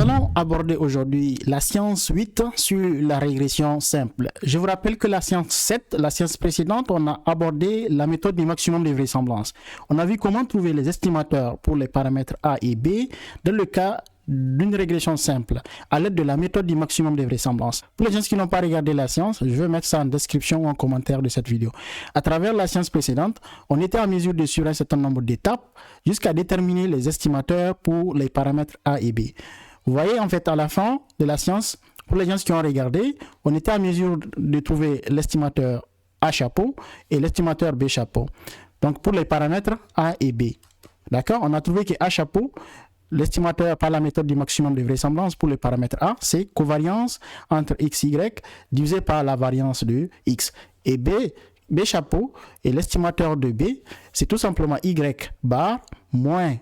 allons aborder aujourd'hui la science 8 sur la régression simple. Je vous rappelle que la science 7, la science précédente, on a abordé la méthode du maximum de vraisemblance. On a vu comment trouver les estimateurs pour les paramètres A et B dans le cas d'une régression simple à l'aide de la méthode du maximum de vraisemblance. Pour les gens qui n'ont pas regardé la science, je vais mettre ça en description ou en commentaire de cette vidéo. À travers la science précédente, on était en mesure de suivre un certain nombre d'étapes jusqu'à déterminer les estimateurs pour les paramètres A et B. Vous voyez, en fait, à la fin de la science, pour les gens qui ont regardé, on était en mesure de trouver l'estimateur A chapeau et l'estimateur B chapeau. Donc, pour les paramètres A et B. D'accord? On a trouvé que A chapeau, l'estimateur par la méthode du maximum de vraisemblance pour le paramètre A, c'est covariance entre x, y divisé par la variance de x. Et B chapeau, et l'estimateur de B, c'est tout simplement y bar moins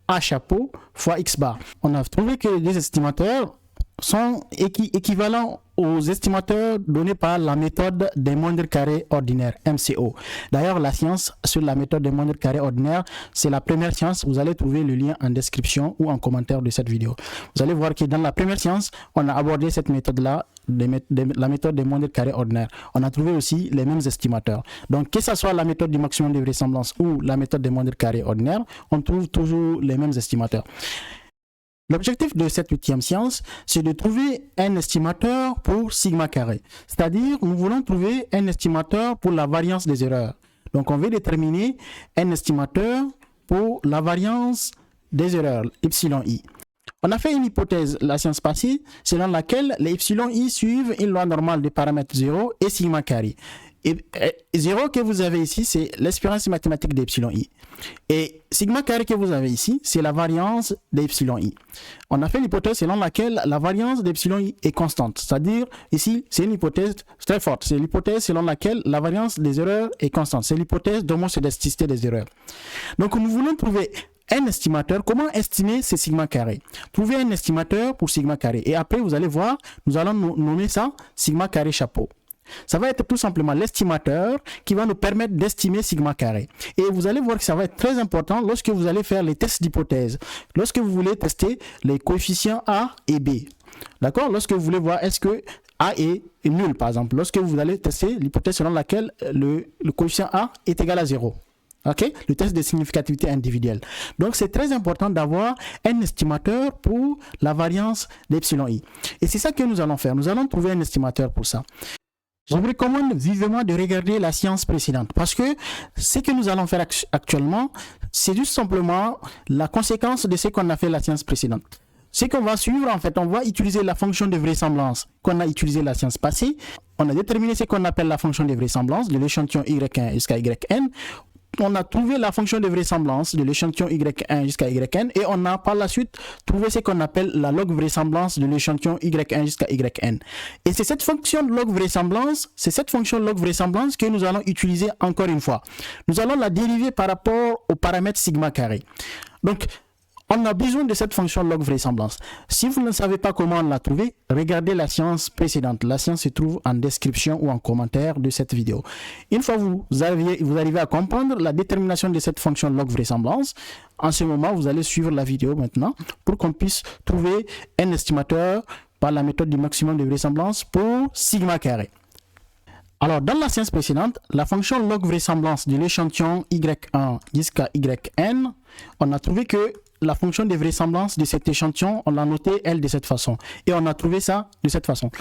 A chapeau fois x bar. On a trouvé que les estimateurs sont équivalents aux estimateurs donnés par la méthode des moindres carrés ordinaires, MCO. D'ailleurs, la science sur la méthode des moindres carrés ordinaires, c'est la première science. Vous allez trouver le lien en description ou en commentaire de cette vidéo. Vous allez voir que dans la première science, on a abordé cette méthode-là, la méthode des moindres carrés ordinaires. On a trouvé aussi les mêmes estimateurs. Donc, que ce soit la méthode du maximum de vraisemblance ou la méthode des moindres carrés ordinaires, on trouve toujours les mêmes estimateurs. L'objectif de cette 8e science, c'est de trouver un estimateur pour sigma carré. C'est-à-dire, nous voulons trouver un estimateur pour la variance des erreurs. Donc, on veut déterminer un estimateur pour la variance des erreurs, epsilon-i. On a fait une hypothèse la science passée, selon laquelle les epsilon-i suivent une loi normale des paramètres 0 et sigma carré. Et 0 que vous avez ici, c'est l'espérance mathématique d'epsilon i. Et sigma carré que vous avez ici, c'est la variance d'epsilon i. On a fait l'hypothèse selon laquelle la variance d'epsilon i est constante. C'est-à-dire, ici, c'est une hypothèse très forte. C'est l'hypothèse selon laquelle la variance des erreurs est constante. C'est l'hypothèse d'homoscédasticité des erreurs. Donc, nous voulons trouver un estimateur. Comment estimer ces sigma carré? Trouver un estimateur pour sigma carré. Et après, vous allez voir, nous allons nommer ça sigma carré chapeau. Ça va être tout simplement l'estimateur qui va nous permettre d'estimer sigma carré. Et vous allez voir que ça va être très important lorsque vous allez faire les tests d'hypothèse. Lorsque vous voulez tester les coefficients A et B. D'accord? Lorsque vous voulez voir est-ce que A est nul, par exemple. Lorsque vous allez tester l'hypothèse selon laquelle le coefficient A est égal à 0. Okay? Le test de significativité individuelle. Donc, c'est très important d'avoir un estimateur pour la variance d'epsilon i. Et c'est ça que nous allons faire. Nous allons trouver un estimateur pour ça. Je vous recommande vivement de regarder la science précédente parce que ce que nous allons faire actuellement, c'est juste simplement la conséquence de ce qu'on a fait la science précédente. Ce qu'on va suivre, en fait, on va utiliser la fonction de vraisemblance qu'on a utilisée la science passée. On a déterminé ce qu'on appelle la fonction de vraisemblance de l'échantillon y1 jusqu'à yn. On a trouvé la fonction de vraisemblance de l'échantillon y1 jusqu'à yn et on a par la suite trouvé ce qu'on appelle la log vraisemblance de l'échantillon y1 jusqu'à yn. Et c'est cette fonction log vraisemblance, que nous allons utiliser encore une fois. Nous allons la dériver par rapport au paramètre sigma carré. Donc, on a besoin de cette fonction log vraisemblance. Si vous ne savez pas comment on l'a trouver, regardez la science précédente. La science se trouve en description ou en commentaire de cette vidéo. Une fois vous arrivez à comprendre la détermination de cette fonction log vraisemblance, en ce moment, vous allez suivre la vidéo maintenant pour qu'on puisse trouver un estimateur par la méthode du maximum de vraisemblance pour sigma carré. Alors, dans la science précédente, la fonction log vraisemblance de l'échantillon y1 jusqu'à yn, on a trouvé que la fonction de vraisemblance de cet échantillon, on l'a noté, elle, de cette façon. Et on a trouvé ça de cette façon.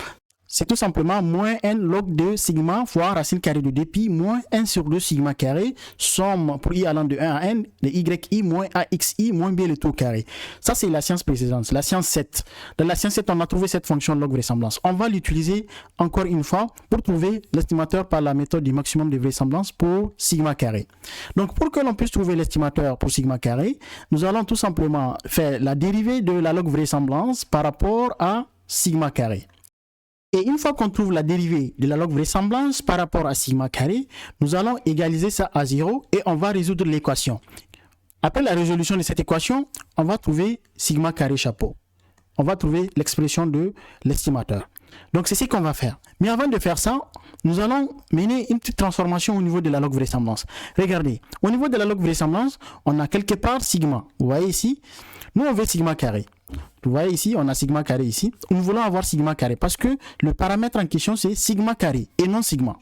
C'est tout simplement moins n log de sigma fois racine carrée de 2pi moins 1 sur 2 sigma carré, somme pour i allant de 1 à n, de yi moins axi moins b le tout carré. Ça, c'est la science précédente, la science 7. Dans la science 7, on a trouvé cette fonction log vraisemblance. On va l'utiliser encore une fois pour trouver l'estimateur par la méthode du maximum de vraisemblance pour sigma carré. Donc, pour que l'on puisse trouver l'estimateur pour sigma carré, nous allons tout simplement faire la dérivée de la log vraisemblance par rapport à sigma carré. Et une fois qu'on trouve la dérivée de la log vraisemblance par rapport à sigma carré, nous allons égaliser ça à 0 et on va résoudre l'équation. Après la résolution de cette équation, on va trouver sigma carré chapeau. On va trouver l'expression de l'estimateur. Donc c'est ce qu'on va faire. Mais avant de faire ça, nous allons mener une petite transformation au niveau de la log vraisemblance. Regardez, au niveau de la log vraisemblance, on a quelque part sigma. Vous voyez ici, nous on veut sigma carré. Vous voyez ici, on a sigma carré ici. Nous voulons avoir sigma carré parce que le paramètre en question, c'est sigma carré et non sigma.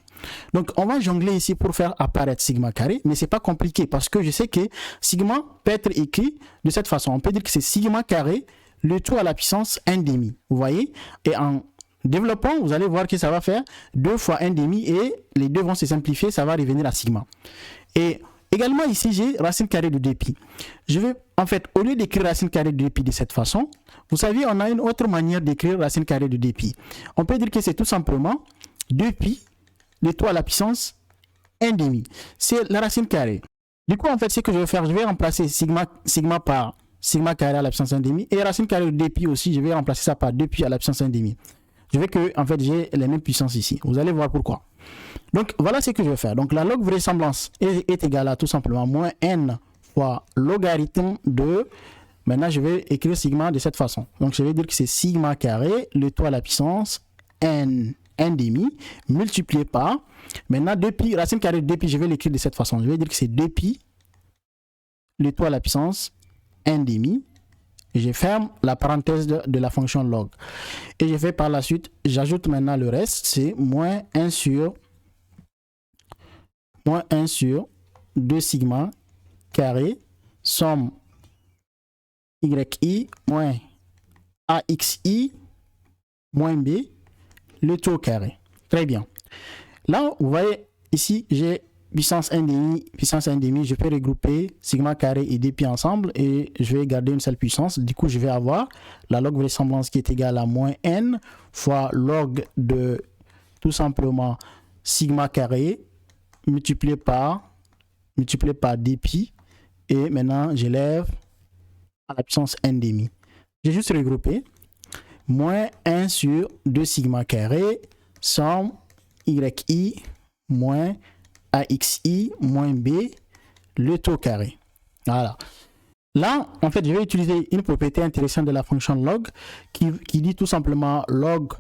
Donc, on va jongler ici pour faire apparaître sigma carré, mais c'est pas compliqué parce que je sais que sigma peut être écrit de cette façon. On peut dire que c'est sigma carré, le tout à la puissance 1,5. Vous voyez? Et en développant, vous allez voir que ça va faire 2 fois 1,5 et les deux vont se simplifier, ça va revenir à sigma. Et également ici, j'ai racine carrée de 2pi. Je vais, en fait, au lieu d'écrire racine carrée de 2pi de cette façon, vous savez, on a une autre manière d'écrire racine carrée de 2pi. On peut dire que c'est tout simplement 2pi, le tout à la puissance 1,5. C'est la racine carrée. Du coup, en fait, ce que je vais faire, je vais remplacer sigma par sigma carré à la puissance 1,5 et racine carrée de 2pi aussi, je vais remplacer ça par 2pi à la puissance 1,5. Je veux que, en fait, j'ai les mêmes puissances ici. Vous allez voir pourquoi. Donc, voilà ce que je vais faire. Donc, la log vraisemblance est égale à tout simplement moins n fois logarithme de... Maintenant, je vais écrire sigma de cette façon. Donc, je vais dire que c'est sigma carré, le tout à la puissance n, 1,5, multiplié par... Maintenant, 2pi, racine carrée de 2pi, je vais l'écrire de cette façon. Je vais dire que c'est 2pi, le tout à la puissance 1,5. Et je ferme la parenthèse de la fonction log. Et je fais par la suite, j'ajoute maintenant le reste, c'est moins 1 sur 2 sigma carré somme yi moins axi moins b, le tout au carré. Très bien. Là, vous voyez, ici, j'ai puissance 1,5, je peux regrouper sigma carré et 2pi ensemble et je vais garder une seule puissance. Du coup, je vais avoir la log vraisemblance qui est égale à moins n fois log de tout simplement sigma carré multiplié par 2pi et maintenant j'élève à la puissance 1,5. J'ai juste regroupé moins 1 sur 2 sigma carré somme yi moins axi moins b, le tout au carré. Voilà. Là, en fait, je vais utiliser une propriété intéressante de la fonction log qui dit tout simplement log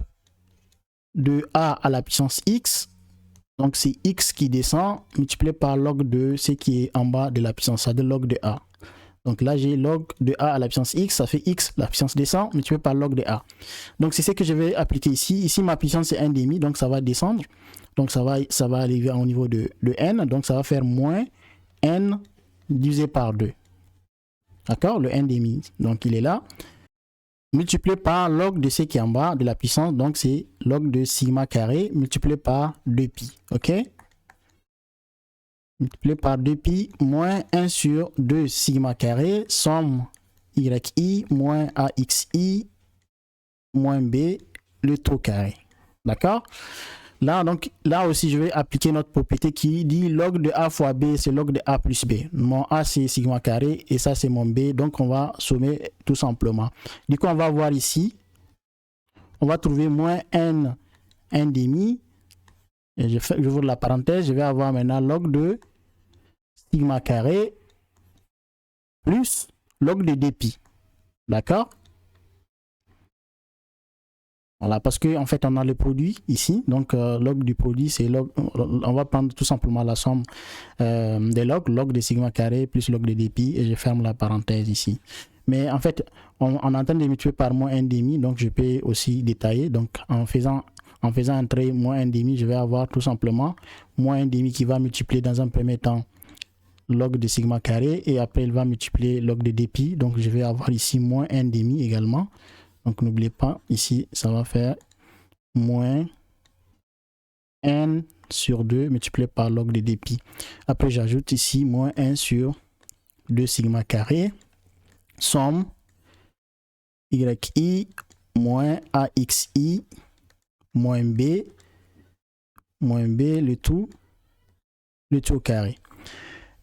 de a à la puissance x. Donc, c'est x qui descend multiplié par log de ce qui est en bas de la puissance, c'est-à-dire log de a. Donc là, j'ai log de a à la puissance x, ça fait x, la puissance descend multiplié par log de a. Donc, c'est ce que je vais appliquer ici. Ici, ma puissance c'est 1,5, donc ça va descendre. Donc, ça va arriver au niveau de n. Donc, ça va faire moins n divisé par 2. D'accord? Le 1,5. Donc, il est là. Multiplié par log de ce qui est en bas de la puissance. Donc, c'est log de sigma carré multiplié par 2pi. OK? Multiplié par 2pi moins 1 sur 2 sigma carré somme yi moins axi moins b, le tout carré. D'accord? Là, donc, là aussi, je vais appliquer notre propriété qui dit log de a fois b, c'est log de a plus b. Mon a, c'est sigma carré et ça, c'est mon b. Donc, on va sommer tout simplement. Du coup, on va voir ici. On va trouver moins n 1,5. Et j'ouvre la parenthèse. Je vais avoir maintenant log de sigma carré plus log de 2pi. D'accord? Voilà, parce qu'en fait, on a le produit ici. Donc, log du produit, c'est log. On va prendre tout simplement la somme des logs, log de sigma carré plus log de 2pi, et je ferme la parenthèse ici. Mais en fait, on est en train de multiplier par moins 1,5, donc je peux aussi détailler. Donc, en faisant entrer moins 1,5, je vais avoir tout simplement moins 1,5 qui va multiplier dans un premier temps log de sigma carré, et après, il va multiplier log de 2pi. Donc, je vais avoir ici moins 1,5 également. Donc, n'oubliez pas, ici, ça va faire moins n sur 2 multiplié par log de 2pi. Après, j'ajoute ici moins 1 sur 2 sigma carré, somme yi moins axi moins b, le tout au carré.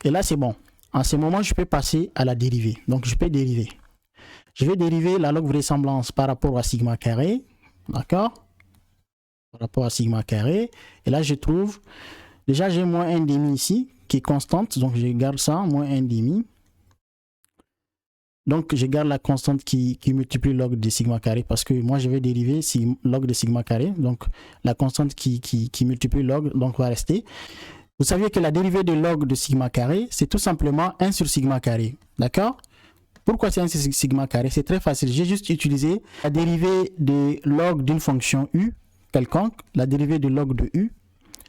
Et là, c'est bon. En ce moment, je peux passer à la dérivée. Donc, je peux dériver. Je vais dériver la log vraisemblance par rapport à sigma carré. D'accord? Par rapport à sigma carré. Et là, je trouve... Déjà, j'ai moins 1,5 ici, qui est constante. Donc, je garde ça, moins 1,5. Donc, je garde la constante qui multiplie log de sigma carré. Parce que moi, je vais dériver log de sigma carré. Donc, la constante qui multiplie log, donc, va rester. Vous saviez que la dérivée de log de sigma carré, c'est tout simplement 1 sur sigma carré. D'accord? Pourquoi c'est un sigma carré? C'est très facile. J'ai juste utilisé la dérivée de log d'une fonction u quelconque, la dérivée de log de u,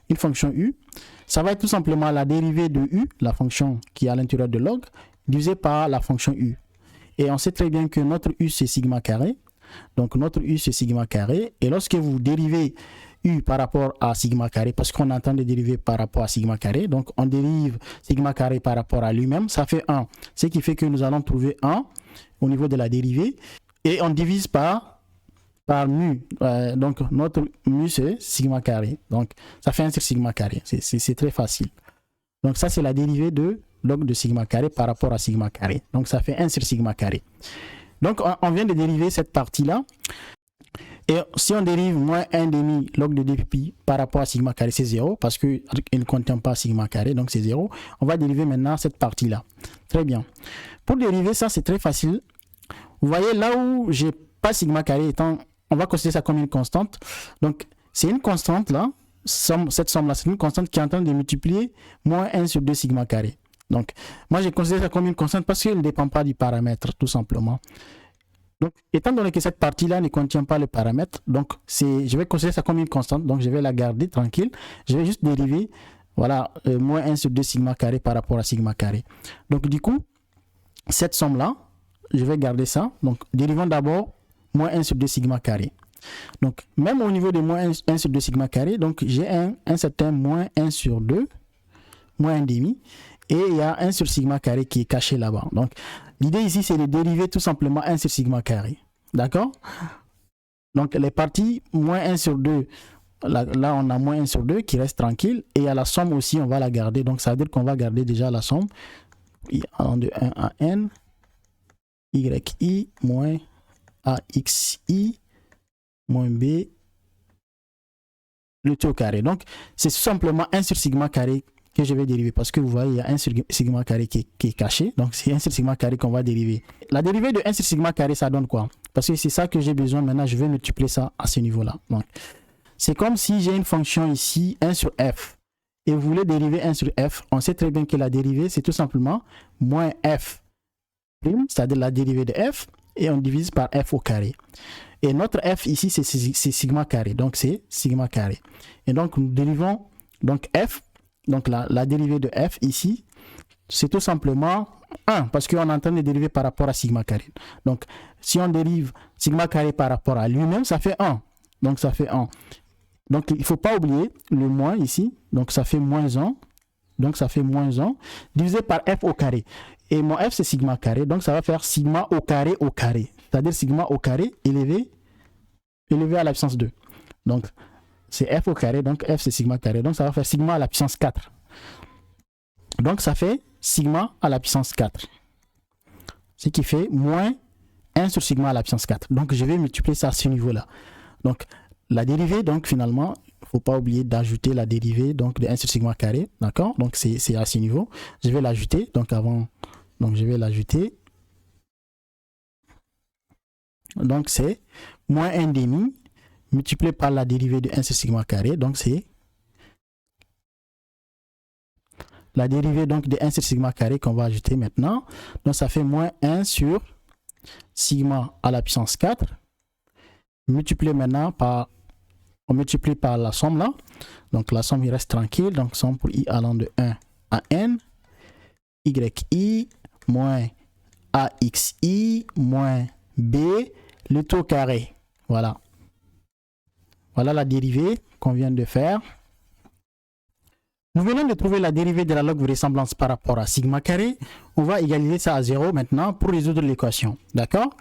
une fonction u. Ça va être tout simplement la dérivée de u, la fonction qui est à l'intérieur de log, divisé par la fonction u. Et on sait très bien que notre u c'est sigma carré. Donc notre u c'est sigma carré. Et lorsque vous dérivez u par rapport à sigma carré, parce qu'on entend de dériver par rapport à sigma carré, donc on dérive sigma carré par rapport à lui-même, ça fait 1. Ce qui fait que nous allons trouver 1 au niveau de la dérivée. Et on divise par mu. Donc notre mu c'est sigma carré. Donc ça fait 1 sur sigma carré. C'est très facile. Donc ça c'est la dérivée de log de sigma carré par rapport à sigma carré. Donc ça fait 1 sur sigma carré. Donc on vient de dériver cette partie-là. Et si on dérive moins 1 demi log de 2pi par rapport à sigma carré, c'est 0 parce qu'il ne contient pas sigma carré, donc c'est 0. On va dériver maintenant cette partie-là. Très bien. Pour dériver ça, c'est très facile. Vous voyez là où j'ai pas sigma carré étant, on va considérer ça comme une constante. Donc c'est une constante là, cette somme-là, c'est une constante qui est en train de multiplier moins 1 sur 2 sigma carré. Donc moi j'ai considéré ça comme une constante parce qu'elle ne dépend pas du paramètre tout simplement. Donc, étant donné que cette partie-là ne contient pas le paramètre, donc je vais considérer ça comme une constante, donc je vais la garder tranquille. Je vais juste dériver, voilà, moins 1 sur 2 sigma carré par rapport à sigma carré. Donc, du coup, cette somme-là, je vais garder ça. Donc, dérivons d'abord moins 1 sur 2 sigma carré. Donc, même au niveau de moins 1 sur 2 sigma carré, donc j'ai un certain moins 1 sur 2, moins 1 demi, et il y a 1 sur sigma carré qui est caché là-bas. Donc, l'idée ici, c'est de dériver tout simplement 1 sur sigma carré. D'accord? Donc, les parties moins 1 sur 2, là, on a moins 1 sur 2 qui reste tranquille. Et à la somme aussi, on va la garder. Donc, ça veut dire qu'on va garder déjà la somme. Allant de 1 à n, yi moins axi moins b, le tout au carré. Donc, c'est tout simplement 1 sur sigma carré que je vais dériver parce que vous voyez il y a 1 sur sigma carré qui est caché, donc c'est 1 sur sigma carré qu'on va dériver. La dérivée de 1 sur sigma carré ça donne quoi? Parce que c'est ça que j'ai besoin maintenant, je vais multiplier ça à ce niveau là. Donc c'est comme si j'ai une fonction ici 1 sur f et vous voulez dériver 1 sur f, on sait très bien que la dérivée c'est tout simplement moins f prime, c'est-à-dire la dérivée de f et on divise par f au carré. Et notre f ici c'est sigma carré, donc c'est sigma carré. Et donc nous dérivons donc f. Donc la dérivée de f ici, c'est tout simplement 1 parce qu'on est en train de dériver par rapport à sigma carré. Donc si on dérive sigma carré par rapport à lui-même, ça fait 1. Donc ça fait 1. Donc il ne faut pas oublier le moins ici. Donc ça fait moins 1. Donc ça fait moins 1 divisé par f au carré. Et mon f c'est sigma carré. Donc ça va faire sigma au carré au carré. C'est-à-dire sigma au carré élevé à la puissance 2. Donc c'est f au carré, donc f c'est sigma carré, donc ça va faire sigma à la puissance 4. Donc ça fait sigma à la puissance 4. Ce qui fait moins 1 sur sigma à la puissance 4. Donc je vais multiplier ça à ce niveau-là. Donc la dérivée, donc finalement, il ne faut pas oublier d'ajouter la dérivée donc, de 1 sur sigma carré. D'accord? Donc c'est à ce niveau. Je vais l'ajouter. Donc avant, donc je vais l'ajouter. Donc c'est moins 1 demi multiplié par la dérivée de 1 sur sigma carré, donc c'est la dérivée donc de 1 sur sigma carré qu'on va ajouter maintenant. Donc ça fait moins 1 sur sigma à la puissance 4, multiplié maintenant par, on multiplie par la somme là, donc la somme il reste tranquille, donc somme pour i allant de 1 à n, yi moins axi moins b, le tout au carré, voilà. Voilà la dérivée qu'on vient de faire. Nous venons de trouver la dérivée de la log vraisemblance par rapport à sigma carré. On va égaliser ça à 0 maintenant pour résoudre l'équation. D'accord?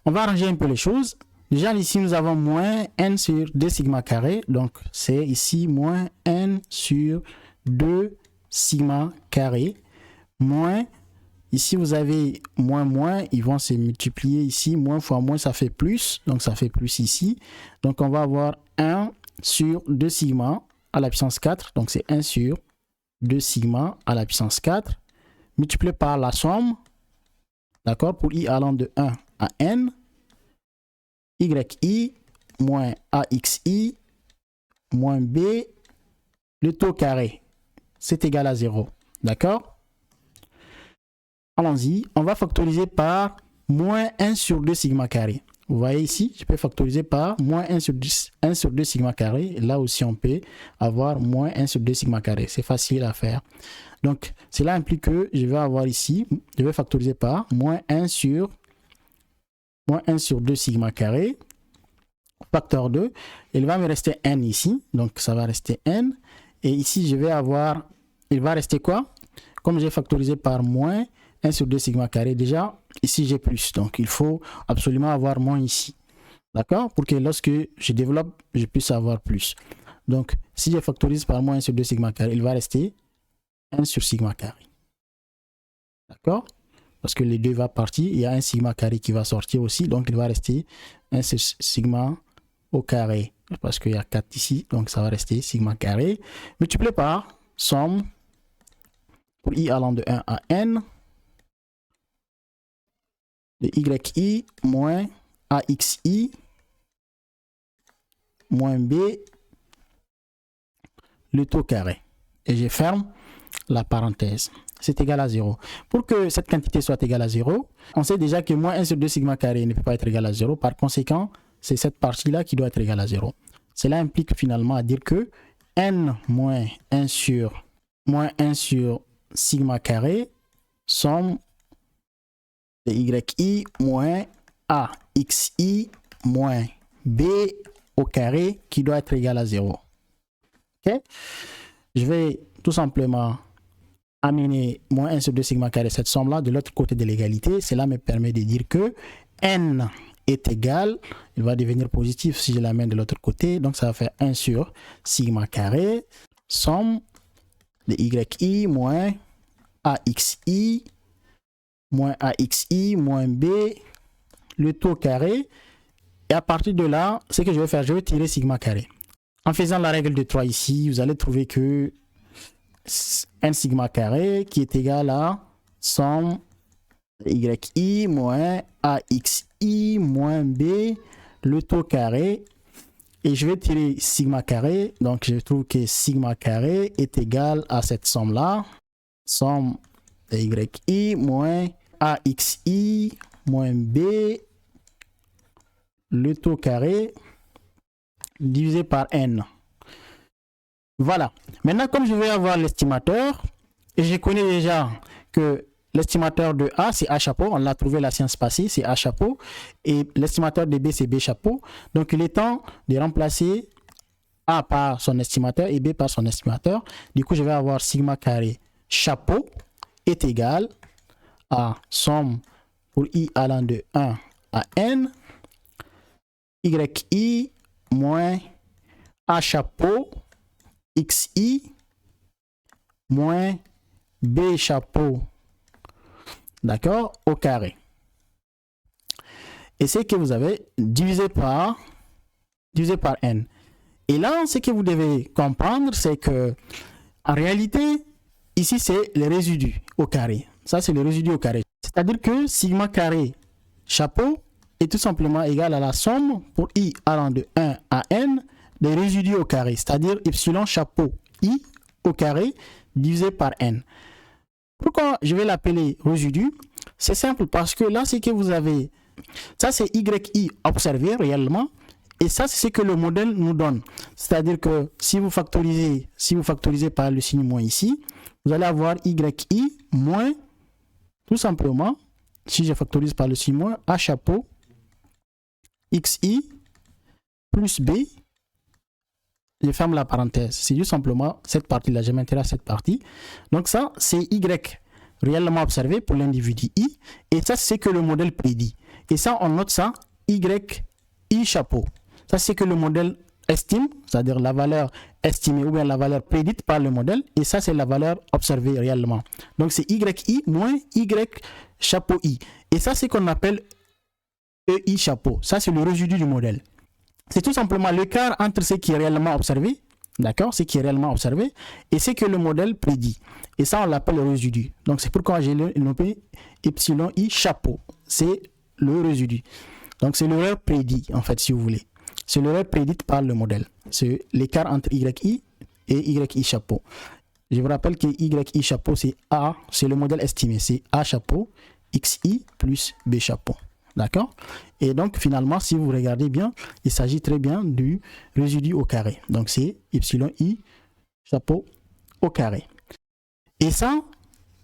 On va arranger un peu les choses. Déjà ici nous avons moins n sur 2 sigma carré. Donc c'est ici moins n sur 2 sigma carré. Moins, ici vous avez moins, ils vont se multiplier ici. Moins fois moins ça fait plus. Donc ça fait plus ici. Donc on va avoir 1 sur 2 sigma à la puissance 4. Donc c'est 1 sur 2 sigma à la puissance 4. Multiplié par la somme. D'accord? Pour i allant de 1 à n. yi moins axi moins b. Le tout au carré. C'est égal à 0. D'accord? Allons-y, on va factoriser par moins 1 sur 2 sigma carré. Vous voyez ici, je peux factoriser par moins 1 sur 2 sigma carré. Là aussi, on peut avoir moins 1 sur 2 sigma carré. C'est facile à faire. Donc, cela implique que je vais avoir ici, je vais factoriser par moins 1 sur 2 sigma carré, facteur 2. Il va me rester n ici, donc ça va rester n. Et ici, je vais avoir, il va rester quoi? Comme j'ai factorisé par moins 1 sur 2 sigma carré, déjà, ici j'ai plus. Donc, il faut absolument avoir moins ici. D'accord? Pour que lorsque je développe, je puisse avoir plus. Donc, si je factorise par moins 1 sur 2 sigma carré, il va rester 1 sur sigma carré. D'accord? Parce que les deux vont partir, il y a un sigma carré qui va sortir aussi. Donc, il va rester 1 sur sigma au carré. Parce qu'il y a 4 ici, donc ça va rester sigma carré. Multiplié par somme pour i allant de 1 à n de yi moins axi moins b le taux carré. Et je ferme la parenthèse. C'est égal à 0. Pour que cette quantité soit égale à 0, on sait déjà que moins 1 sur 2 sigma carré ne peut pas être égal à 0. Par conséquent, c'est cette partie-là qui doit être égale à 0. Cela implique finalement à dire que n moins 1 sur sigma carré somme de yi moins axi moins b au carré qui doit être égal à 0. Okay? Je vais tout simplement amener moins 1 sur 2 sigma carré, cette somme-là, de l'autre côté de l'égalité. Cela me permet de dire que n est égal, il va devenir positif si je l'amène de l'autre côté. Donc, ça va faire 1 sur sigma carré, somme de yi moins axi moins b, le taux carré. Et à partir de là, ce que je vais faire, je vais tirer sigma carré. En faisant la règle de 3 ici, vous allez trouver que n sigma carré qui est égal à somme yi moins axi moins b, le taux carré. Et je vais tirer sigma carré. Donc, je trouve que sigma carré est égal à cette somme-là. Somme de yi moins axi moins b, le taux carré divisé par n. Voilà. Maintenant, comme je vais avoir l'estimateur, et je connais déjà que l'estimateur de A, c'est A chapeau. On l'a trouvé la séance passée, c'est A chapeau. Et l'estimateur de B, c'est B chapeau. Donc, il est temps de remplacer A par son estimateur et B par son estimateur. Du coup, je vais avoir sigma carré chapeau est égal à somme pour i allant de 1 à n, yi moins A chapeau xi moins b chapeau, d'accord, au carré. Et c'est que vous avez divisé par n. Et là, ce que vous devez comprendre, c'est que en réalité, ici, c'est le résidu au carré. Ça, c'est le résidu au carré. C'est-à-dire que sigma carré chapeau est tout simplement égal à la somme pour i allant de 1 à n des résidus au carré, c'est-à-dire epsilon chapeau i au carré divisé par n. Pourquoi je vais l'appeler résidu? C'est simple parce que là, c'est que vous avez, ça c'est yi observé réellement, et ça c'est ce que le modèle nous donne. C'est-à-dire que si vous factorisez par le signe moins ici, vous allez avoir yi moins, tout simplement, si je factorise par le signe moins, a chapeau xi plus b. Je ferme la parenthèse. C'est juste simplement cette partie-là. Je m'intéresse à cette partie. Donc ça, c'est y réellement observé pour l'individu i. Et ça, c'est ce que le modèle prédit. Et ça, on note ça, i chapeau. Ça, c'est que le modèle estime, c'est-à-dire la valeur estimée ou bien la valeur prédite par le modèle. Et ça, c'est la valeur observée réellement. Donc, c'est yi moins y chapeau i. Et ça, c'est ce qu'on appelle ei chapeau. Ça, c'est le résidu du modèle. C'est tout simplement l'écart entre ce qui est réellement observé, d'accord, ce qui est réellement observé, et ce que le modèle prédit. Et ça, on l'appelle le résidu. Donc, c'est pourquoi j'ai nommé epsilon i chapeau. C'est le résidu. Donc, c'est l'erreur prédite, en fait, si vous voulez. C'est l'erreur prédite par le modèle. C'est l'écart entre yi et yi chapeau. Je vous rappelle que YI chapeau, c'est A, c'est le modèle estimé. C'est A chapeau, XI plus B chapeau. D'accord? Et donc, finalement, si vous regardez bien, il s'agit très bien du résidu au carré. Donc, c'est YI chapeau au carré. Et ça,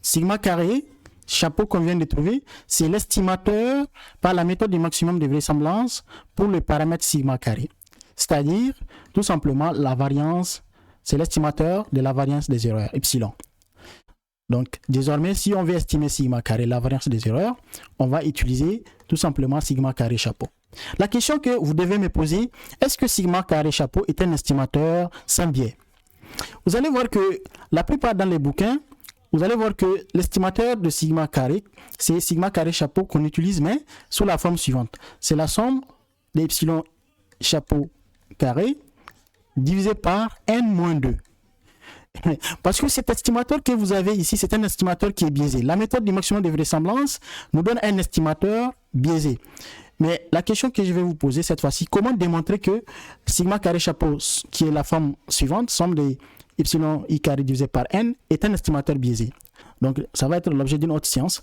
sigma carré, chapeau qu'on vient de trouver, c'est l'estimateur par la méthode du maximum de vraisemblance pour le paramètre sigma carré. C'est-à-dire, tout simplement, la variance, c'est l'estimateur de la variance des erreurs, epsilon. Donc, désormais, si on veut estimer sigma carré, la variance des erreurs, on va utiliser tout simplement sigma carré chapeau. La question que vous devez me poser, est-ce que sigma carré chapeau est un estimateur sans biais? Vous allez voir que la plupart dans les bouquins, vous allez voir que l'estimateur de sigma carré, c'est sigma carré chapeau qu'on utilise, mais sous la forme suivante. C'est la somme de epsilon chapeau carré divisé par n-2. Parce que cet estimateur que vous avez ici, c'est un estimateur qui est biaisé. La méthode du maximum de vraisemblance nous donne un estimateur biaisé. Mais la question que je vais vous poser cette fois-ci, comment démontrer que sigma carré chapeau, qui est la forme suivante, somme de epsilon i carré divisé par n, est un estimateur biaisé? Donc, ça va être l'objet d'une autre science.